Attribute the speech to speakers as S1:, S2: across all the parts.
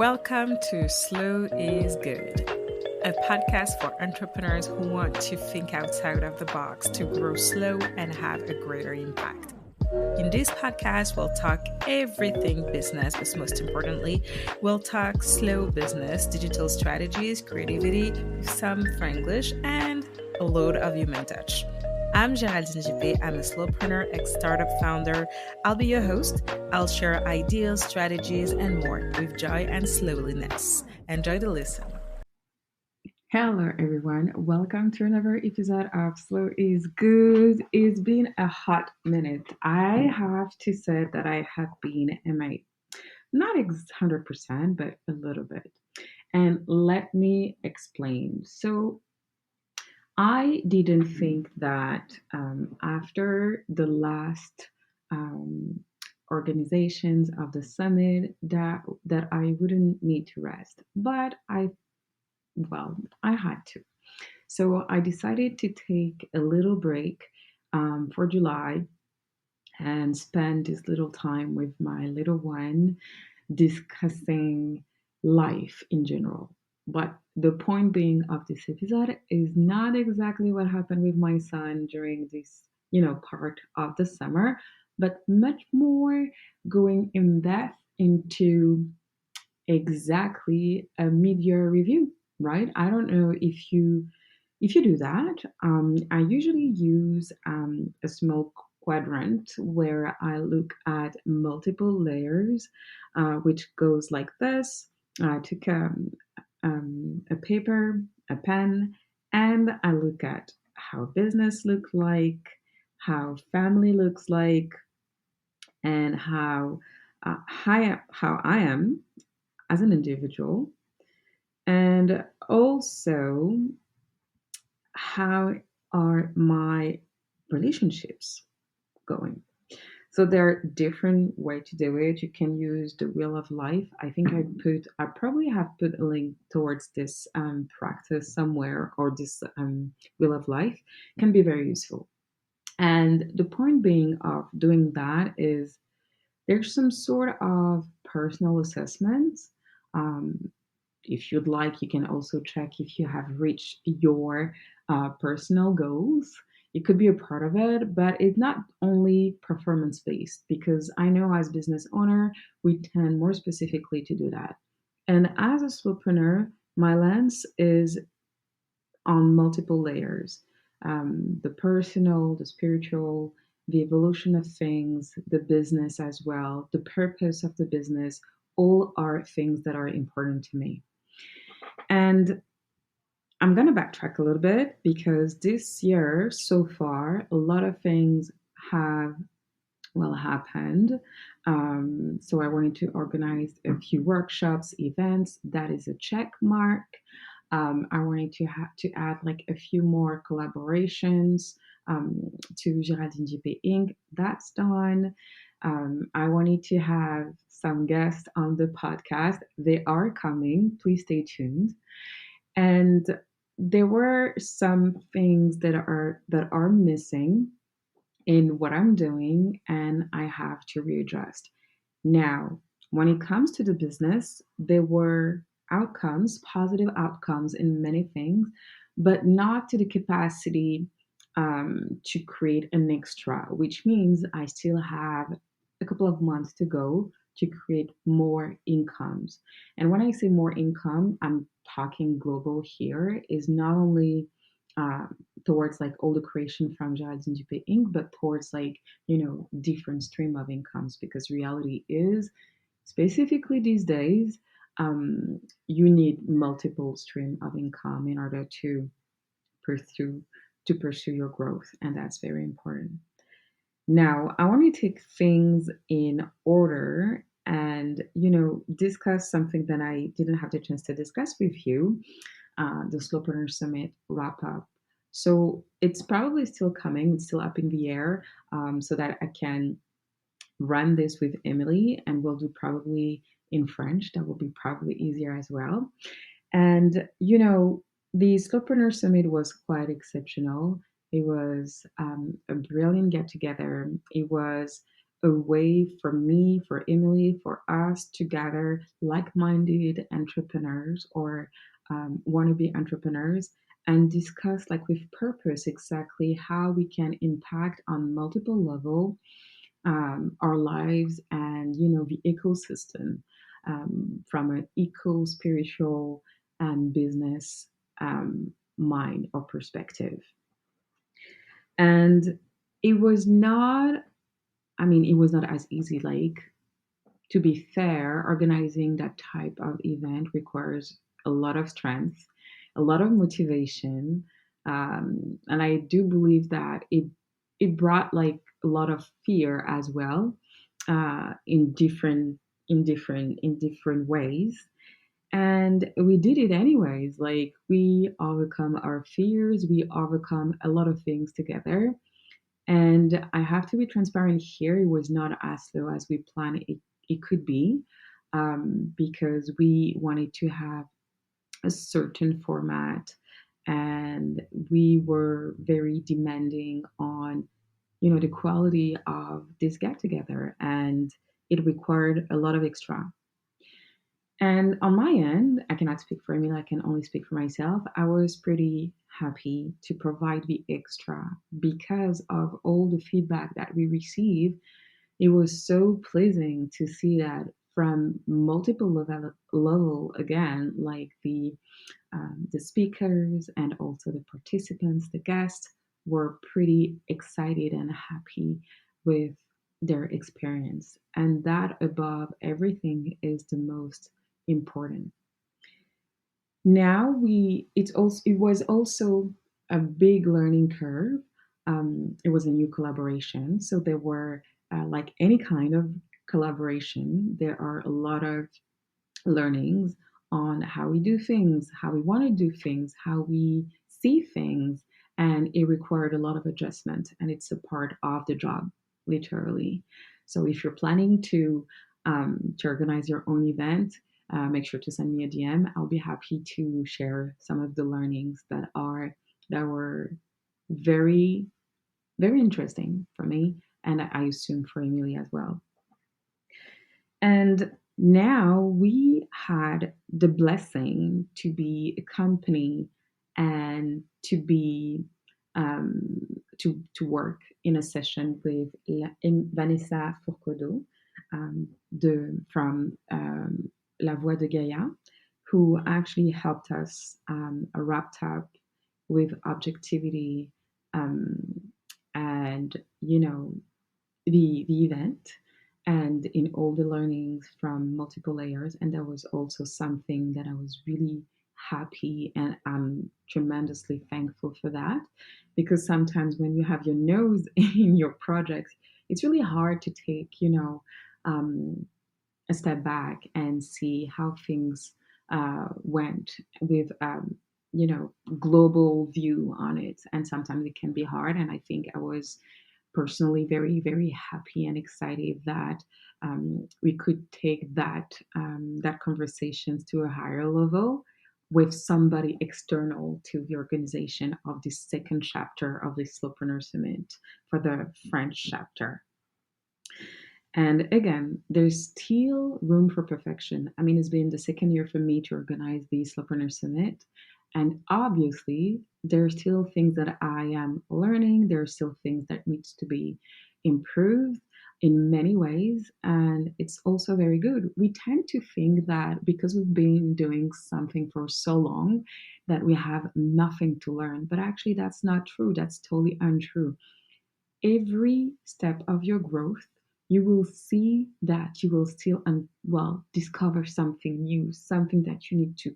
S1: Welcome to Slow is Good, a podcast for entrepreneurs who want to think outside of the box to grow slow and have a greater impact. In this podcast, we'll talk everything business, but most importantly, we'll talk slow business, digital strategies, creativity, some Franglish, and a load of human touch. I'm Géraldine Jippé. I'm a slowpreneur, ex-startup founder. I'll be your host. I'll share ideas, strategies, and more with joy and slowliness. Enjoy the listen.
S2: Hello, everyone. Welcome to another episode of Slow is Good. It's been a hot minute. I have to say that I have been in my not 100%, but a little bit. And let me explain. So, I didn't think that after the last um, organizations of the summit that I wouldn't need to rest, but I had to. So I decided to take a little break for July and spend this little time with my little one discussing life in general. But the point being of this episode is not exactly what happened with my son during this, part of the summer, but much more going in depth into exactly a mid-year review, right? I don't know if you do that. I usually use a small quadrant where I look at multiple layers, which goes like this. I took a paper, a pen, and I look at how business look like, how family looks like, and how I am as an individual, and also how are my relationships going. So there are different way to do it. You can use the wheel of life. I probably have put a link towards this practice somewhere, or this wheel of life can be very useful. And the point being of doing that is there's some sort of personal assessments. Um, if you'd like, you can also check if you have reached your personal goals. It could be a part of it, but it's not only performance based, because I know as business owner, we tend more specifically to do that. And as a solopreneur, my lens is on multiple layers: the personal, the spiritual, the evolution of things, the business as well, the purpose of the business. All are things that are important to me. And I'm going to backtrack a little bit because this year, so far, a lot of things have happened. So I wanted to organize a few workshops, events. That is a check mark. I wanted to have to add like a few more collaborations to Géraldine Jippé Inc. That's done. I wanted to have some guests on the podcast. They are coming. Please stay tuned. And there were some things that are missing in what I'm doing, and I have to readjust. Now, when it comes to the business, there were outcomes, positive outcomes in many things, but not to the capacity to create an extra, which means I still have a couple of months to go to create more incomes. And when I say more income, I'm talking global here, is not only towards like all the creation from Géraldine Jippé Inc., but towards like, different stream of incomes, because reality is, specifically these days, you need multiple stream of income in order pursue to pursue your growth, and that's very important. Now, I want to take things in order and, discuss something that I didn't have the chance to discuss with you, the Slowpreneur Summit wrap up. So it's probably still coming, it's still up in the air, so that I can run this with Emily, and we'll do probably in French. That will be probably easier as well. And, the Slowpreneur Summit was quite exceptional. It was a brilliant get together. It was a way for me, for Emily, for us to gather like minded entrepreneurs or wannabe entrepreneurs and discuss, like with purpose, exactly how we can impact on multiple level our lives and the ecosystem from an eco spiritual and business mind or perspective. And it was not, I mean, it was not as easy. Like, to be fair, organizing that type of event requires a lot of strength, a lot of motivation, and I do believe that it brought like a lot of fear as well, in different ways. And we did it anyways. Like, we overcome our fears, we overcome a lot of things together. And I have to be transparent here. It was not as low as we planned it could be, because we wanted to have a certain format, and we were very demanding on the quality of this get together, and it required a lot of extra. And on my end, I cannot speak for Emily, I can only speak for myself. I was pretty happy to provide the extra because of all the feedback that we received. It was so pleasing to see that from multiple level again, like the speakers and also the participants, the guests were pretty excited and happy with their experience. And that above everything is the most important. Now it was also a big learning curve. It was a new collaboration, so there were like any kind of collaboration, there are a lot of learnings on how we do things, how we want to do things, how we see things, and it required a lot of adjustment, and it's a part of the job, literally. So if you're planning to organize your own event, make sure to send me a DM. I'll be happy to share some of the learnings that were very very interesting for me, and I assume for Emily as well. And now we had the blessing to be a company and um, to work in a session with Vanessa Fourcodeau, from La Voix de Gaia, who actually helped us wrapped up with objectivity, um, and the event, and in all the learnings from multiple layers. And that was also something that I was really happy, and I'm tremendously thankful for that, because sometimes when you have your nose in your projects, it's really hard to take um, a step back and see how things went with global view on it. And sometimes it can be hard, and I think I was personally very very happy and excited that we could take that conversations to a higher level with somebody external to the organization of this second chapter of the Slowpreneur Summit for the French chapter. And again, there's still room for perfection. I mean, it's been the second year for me to organize the Slowpreneur Summit. And obviously, there are still things that I am learning. There are still things that needs to be improved in many ways. And it's also very good. We tend to think that because we've been doing something for so long, that we have nothing to learn. But actually, that's not true. That's totally untrue. Every step of your growth, you will see that you will still discover something new, something that you need to,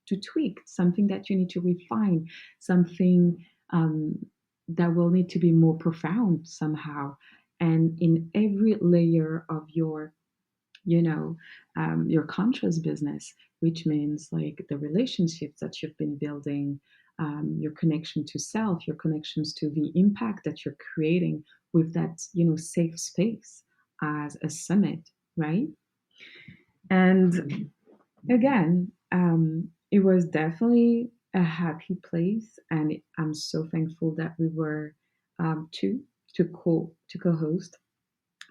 S2: to tweak, something that you need to refine, something that will need to be more profound somehow. And in every layer of your conscious business, which means like the relationships that you've been building, your connection to self, your connections to the impact that you're creating with that, safe space as a summit, right? And again, it was definitely a happy place, and I'm so thankful that we were two to co-host.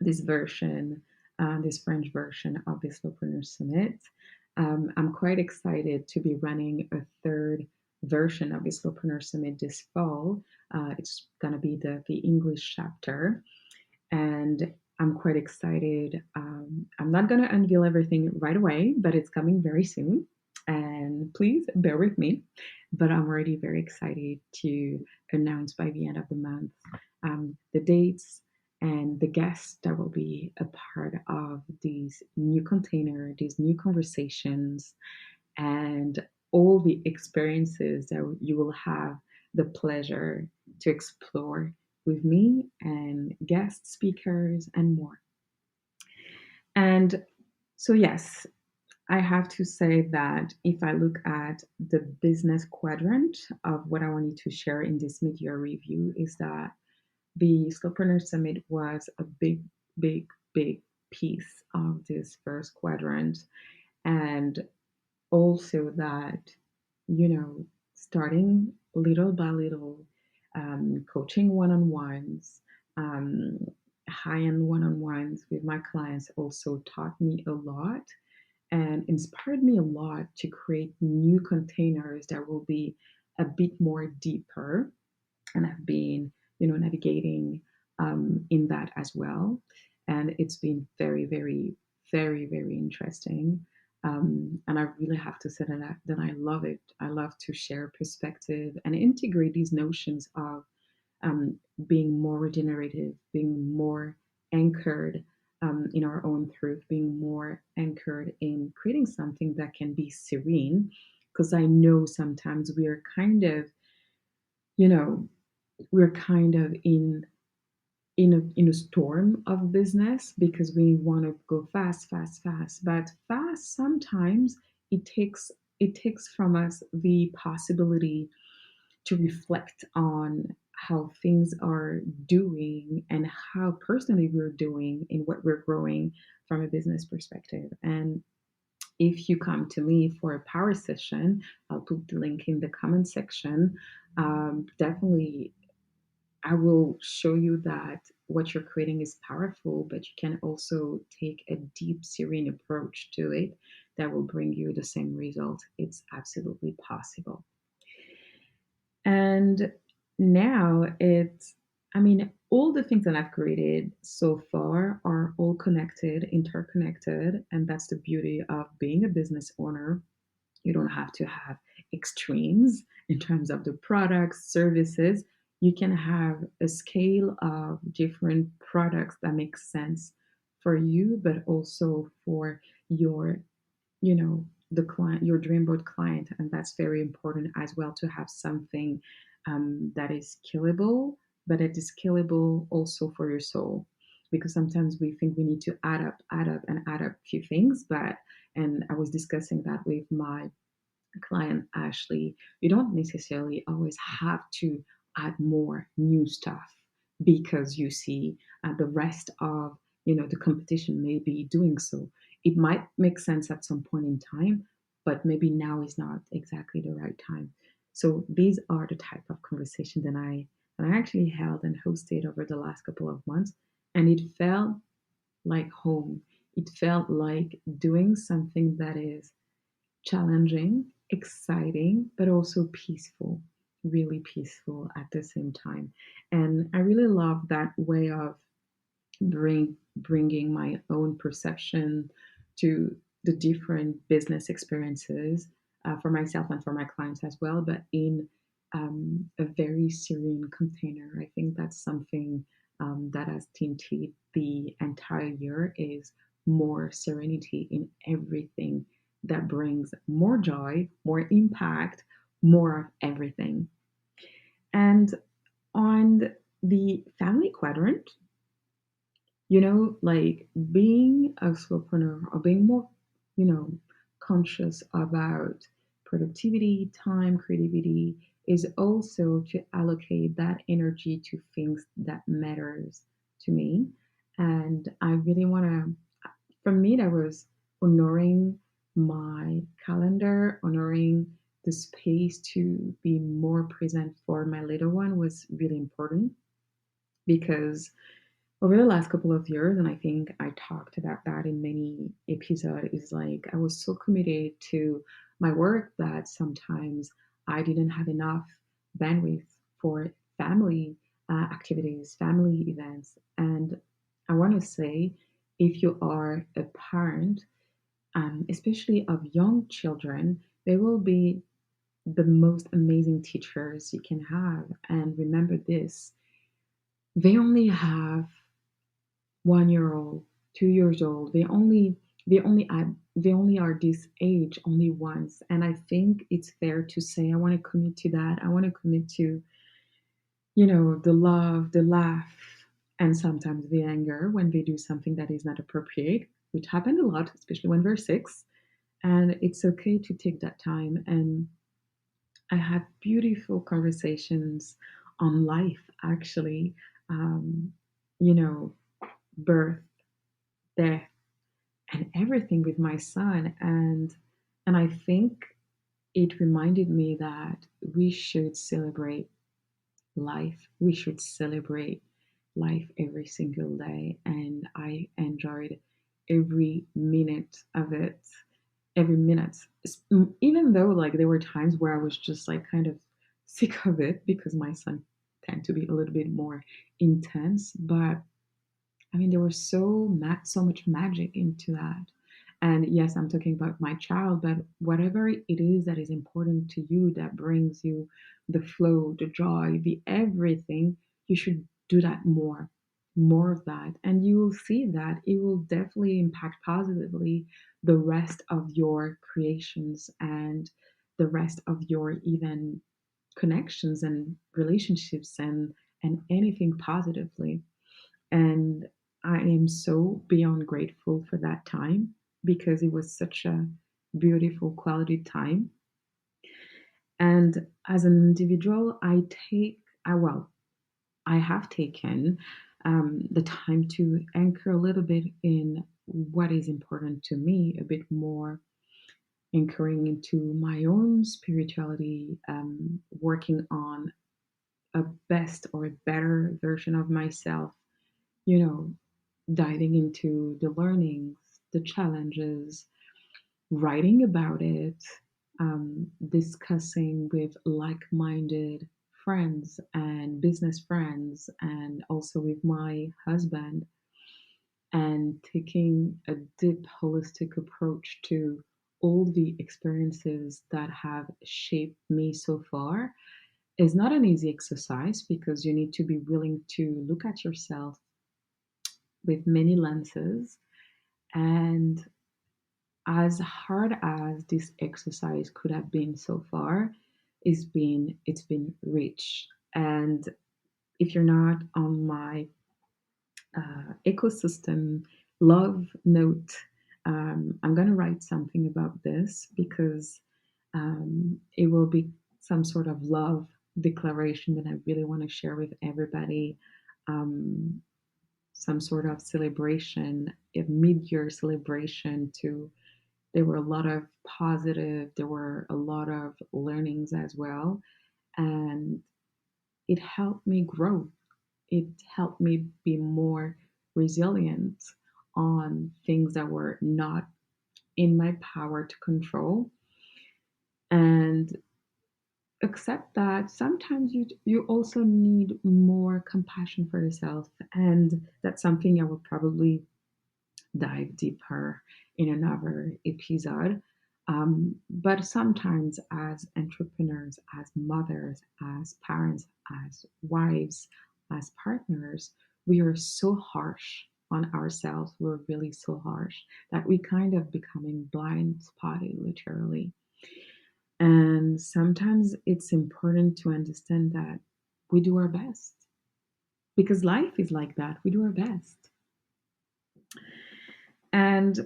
S2: this version, this French version of the Slowpreneur Summit. I'm quite excited to be running a third version of the Slowpreneur Summit this fall. It's going to be the English chapter, and I'm quite excited. I'm not going to unveil everything right away, but it's coming very soon. And please bear with me. But I'm already very excited to announce by the end of the month the dates and the guests that will be a part of these new container, these new conversations, and all the experiences that you will have the pleasure to explore with me and guest speakers and more. And so, yes, I have to say that if I look at the business quadrant of what I wanted to share in this mid-year review, is that the Slowpreneur Summit was a big, big, big piece of this first quadrant. And also that, starting little by little, coaching one on ones, um, high end one on ones with my clients also taught me a lot and inspired me a lot to create new containers that will be a bit more deeper. And I've been, navigating in that as well. And it's been very, very, very, very interesting. And I really have to say that I love it. I love to share perspective and integrate these notions of um, being more regenerative, being more anchored in our own truth, being more anchored in creating something that can be serene. Because I know sometimes we are kind of, you know, we're kind of in a storm of business because we want to go fast, fast, fast. But fast sometimes it takes from us the possibility to reflect on how things are doing and how personally we're doing in what we're growing from a business perspective. And if you come to me for a power session, I'll put the link in the comment section. Definitely I will show you that what you're creating is powerful, but you can also take a deep, serene approach to it that will bring you the same result. It's absolutely possible. And now all the things that I've created so far are all connected, interconnected. And that's the beauty of being a business owner. You don't have to have extremes in terms of the products, services. You can have a scale of different products that make sense for you, but also for your, the client, your dreamboat client. And that's very important as well to have something that is scalable, but it is scalable also for your soul. Because sometimes we think we need to add up, and add up a few things. And I was discussing that with my client Ashley, you don't necessarily always have to add more new stuff because you see the rest of the competition may be doing so. It might make sense at some point in time, but maybe now is not exactly the right time. So these are the type of conversation that I actually held and hosted over the last couple of months, and it felt like home. It felt like doing something that is challenging, exciting, but also peaceful, really peaceful at the same time. And I really love that way of bringing my own perception to the different business experiences for myself and for my clients as well, but in a very serene container. I think that's something that has tinted the entire year is more serenity in everything that brings more joy, more impact, more of everything. And on the family quadrant, like being a solopreneur or being more, you know, conscious about productivity, time, creativity is also to allocate that energy to things that matters to me. And I really want to, for me, that was honoring my calendar, honoring the space to be more present for my little one was really important because over the last couple of years, and I think I talked about that in many episodes, is like I was so committed to my work that sometimes I didn't have enough bandwidth for family activities, family events. And I want to say, if you are a parent, especially of young children, they will be the most amazing teachers you can have. And remember this, they only have 1 year old, 2 years old. They only are this age only once. And I think it's fair to say I want to commit to that. I want to commit to, the love, the laugh, and sometimes the anger when they do something that is not appropriate, which happened a lot, especially when they're 6. And it's okay to take that time. And I had beautiful conversations on life, actually. Um, you know, birth, death, and everything with my son. And I think it reminded me that we should celebrate life. We should celebrate life every single day. And I enjoyed every minute of it. Every minute. Even though like there were times where I was just like kind of sick of it because my son tend to be a little bit more intense. But I mean, there was so much magic into that. And yes, I'm talking about my child, but whatever it is that is important to you, that brings you the flow, the joy, the everything, you should do that more of that. And you will see that it will definitely impact positively the rest of your creations and the rest of your even connections and relationships and anything positively. And I am so beyond grateful for that time because it was such a beautiful quality time. And as an individual, I have taken the time to anchor a little bit in what is important to me, a bit more anchoring into my own spirituality, working on a best or a better version of myself, you know, diving into the learnings, the challenges, writing about it, discussing with like minded friends and business friends, and also with my husband, and taking a deep, holistic approach to all the experiences that have shaped me so far is not an easy exercise because you need to be willing to look at yourself with many lenses. And as hard as this exercise could have been so far, it's been rich. And if you're not on my ecosystem love note, I'm gonna write something about this because it will be some sort of love declaration that I really want to share with everybody. Um, some sort of celebration, a mid-year celebration to there were a lot of positive, there were a lot of learnings as well. And it helped me grow. It helped me be more resilient on things that were not in my power to control. And accept that sometimes you also need more compassion for yourself. And that's something I will probably dive deeper in another episode. But sometimes, as entrepreneurs, as mothers, as parents, as wives, as partners, we are so harsh on ourselves. We're really so harsh that we kind of becoming blind spotted, literally. And sometimes it's important to understand that we do our best because life is like that. We do our best. And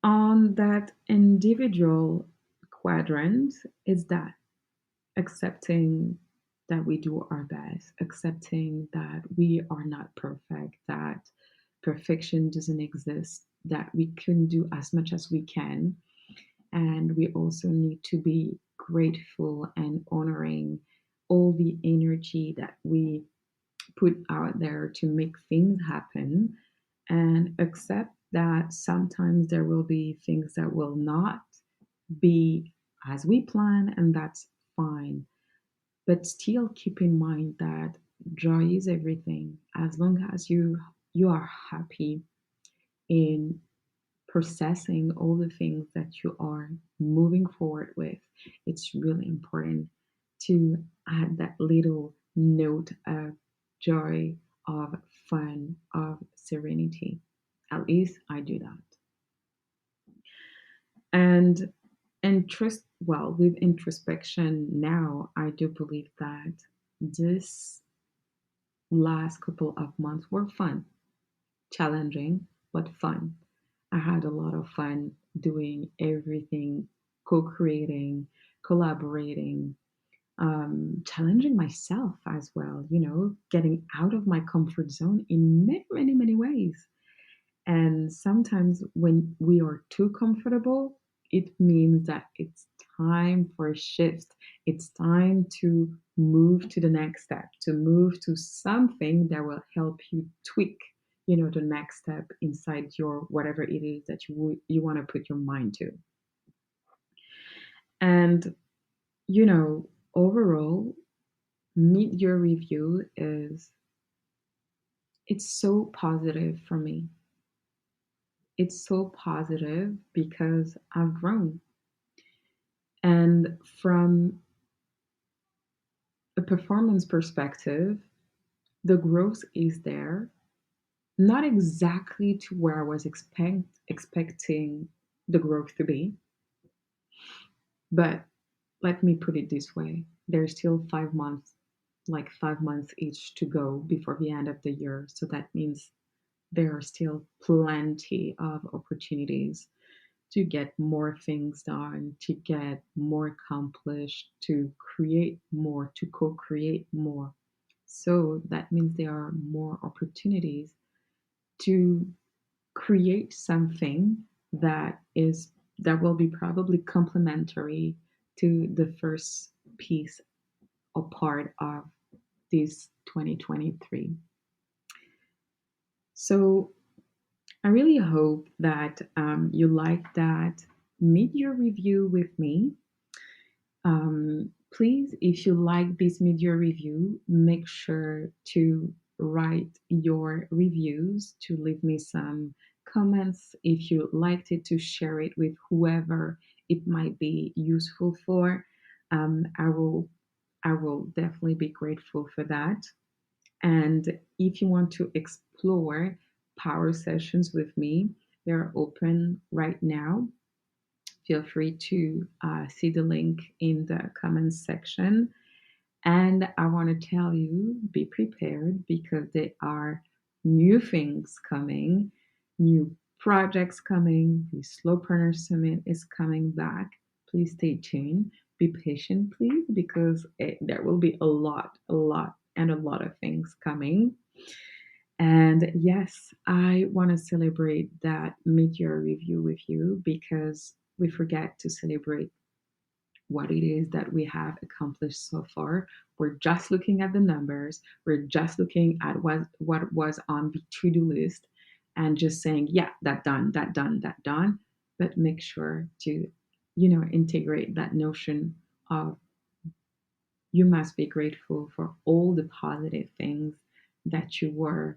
S2: on that individual quadrant is that accepting that we do our best, accepting that we are not perfect, that perfection doesn't exist, that we can do as much as we can. And we also need to be grateful and honoring all the energy that we put out there to make things happen, and accept that sometimes there will be things that will not be as we plan, and that's fine. But still keep in mind that joy is everything. As long as you are happy in processing all the things that you are moving forward with, it's really important to add that little note of joy, of fun, of serenity. At least I do that. And with introspection now, I do believe that this last couple of months were fun, challenging, but fun. I had a lot of fun doing everything, co creating, collaborating, challenging myself as well, getting out of my comfort zone in many, many, many ways. And sometimes when we are too comfortable, it means that it's time for a shift. It's time to move to the next step, to move to something that will help you tweak, the next step inside your whatever it is that you want to put your mind to. And, overall, mid-year review it's so positive for me. It's so positive because I've grown. And from a performance perspective, the growth is there, not exactly to where I was expecting the growth to be, but let me put it this way. There's still 5 months, like 5 months each to go before the end of the year. So that means there are still plenty of opportunities to get more things done, to get more accomplished, to create more, to co create more. So that means there are more opportunities to create something that will be probably complementary to the first piece or part of this 2023. So I really hope that you like that mid-year review with me. Please, if you like this mid-year review, make sure to write your reviews, to leave me some comments if you liked it, to share it with whoever it might be useful for. I will definitely be grateful for that. And if you want to explore power sessions with me, they're open right now. Feel free to see the link in the comments section. And I want to tell you, be prepared because there are new things coming, new projects coming. The Slowpreneur Summit is coming back. Please stay tuned. Be patient, please, because there will be a lot, and a lot of things coming. And yes, I want to celebrate that mid-year review with you because we forget to celebrate what it is that we have accomplished so far. We're just looking at the numbers. We're just looking at what was on the to-do list and just saying, yeah, that done, that done, that done. But make sure to, integrate that notion of you must be grateful for all the positive things that you were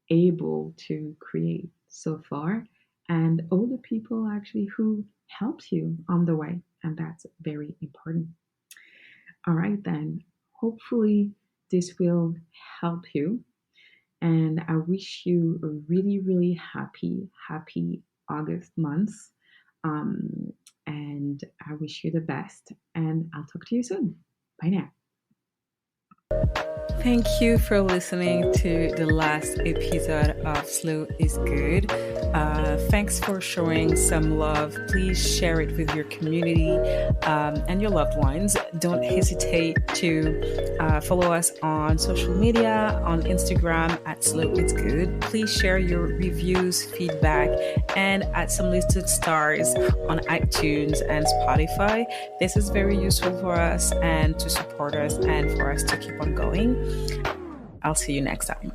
S2: able to create so far and all the people actually who helped you on the way. And that's very important. All right, then. Hopefully, this will help you. And I wish you a really, really happy August months. And I wish you the best. And I'll talk to you soon. Bye now.
S1: Thank you for listening to the last episode of Slow is Good. Thanks for showing some love. Please share it with your community and your loved ones. Don't hesitate to follow us on social media, on Instagram at Slow is Good. Please share your reviews, feedback, and add some listed stars on iTunes and Spotify. This is very useful for us and to support us and for us to keep on going. I'll see you next time.